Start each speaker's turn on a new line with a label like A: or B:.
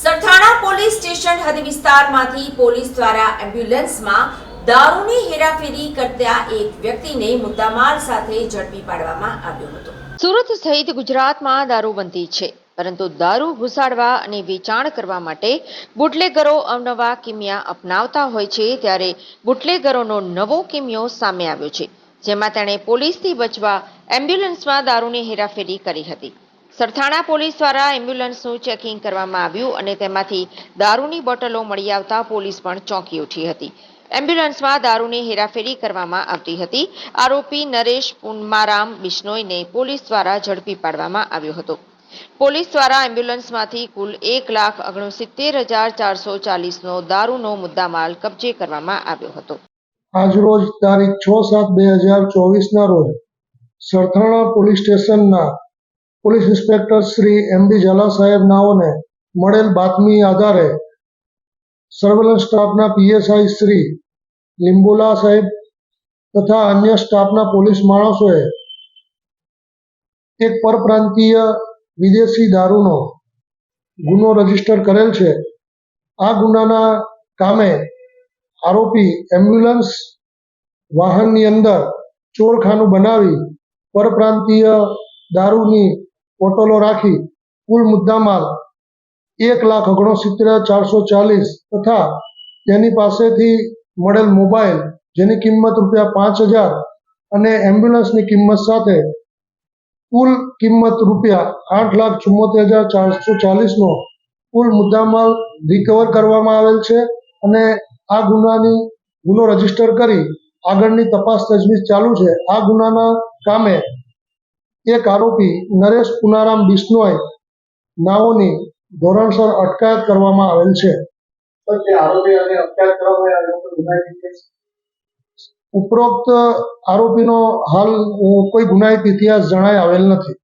A: Sarthana police station હદ વિસ્તારમાંથી police દ્વારા એમ્બ્યુલન્સમાં દારૂની હેરાફેરી કરતા એક વ્યક્તિને મુદ્દામાલ સાથે ઝડપી પાડવામાં આવ્યો હતો। સુરત સહિત ગુજરાતમાં દારૂબંધી છે, પરંતુ દારૂ ઘુસાડવા અને વેચાણ કરવા માટે બુટલેગરો અવનવા કિમિયા અપનાવતા હોય છે। ત્યારે બુટલેગરોનો નવો કિમિયો સામે આવ્યો છે, જેમાં તેણે પોલીસથી બચવા એમ્બ્યુલન્સમાં દારૂની હેરાફેરી કરી હતી। સરથાણા પોલીસ દ્વારા એમ્બ્યુલન્સનું ચેકિંગ કરવામાં આવ્યું અને તેમાંથી દારૂની બોટલો મળી આવતા પોલીસ પણ ચોંકી ઉઠી હતી। એમ્બ્યુલન્સમાં દારૂની હેરાફેરી કરવામાં આવતી હતી। આરોપી નરેશ પુનમારામ બિશ્નોઈને પોલીસ દ્વારા ઝડપી પાડવામાં આવ્યો હતો। પોલીસ દ્વારા એમ્બ્યુલન્સમાંથી કુલ 1,69,440નો દારૂનો મુદ્દામાલ કબજે કરવામાં આવ્યો હતો।
B: આજરોજ તારીખ 6/7/2024 રોજ સરથાણા પોલીસ સ્ટેશનના પોલીસ ઇન્સ્પેક્ટર શ્રી એમ.ડી. ઝાલા સાહેબ નાઓને મળેલ બાતમી આધારે સર્વેલન્સ સ્ટાફના પીએસઆઈ શ્રી લીંબોલા સાહેબ તથા અન્ય સ્ટાફના પોલીસ માણસોએ એક પરપ્રાંતીય વિદેશી દારૂનો ગુનો રજીસ્ટર કરેલ છે। આ ગુનાના કામે આરોપી એમ્બ્યુલન્સ વાહનની અંદર ચોરખાનું બનાવી પરપ્રાંતીય દારૂની બોટલો રાખી કુલ મુદ્દામાલ 1,69,440 તથા તેની પાસેથી મળેલ મોબાઈલ જેની કિંમત ₹5,000 અને એમ્બ્યુલન્સની કિંમત સાથે કુલ કિંમત ₹8,74,440નો કુલ મુદ્દામાલ રિકવર કરવામાં આવેલ છે અને આ ગુનો રજીસ્ટર કરી આગળની તપાસ તજવીજ ચાલુ છે। આ ગુનાના કામે એક આરોપી નરેશ પુનારામ બિશ્નોઈ નાઓની ધોરણસર અટકાયત કરવામાં આવેલ છે। ઉપરોક્ત આરોપીનો હાલ કોઈ ગુનાહિત ઇતિહાસ જણાય આવેલ નથી।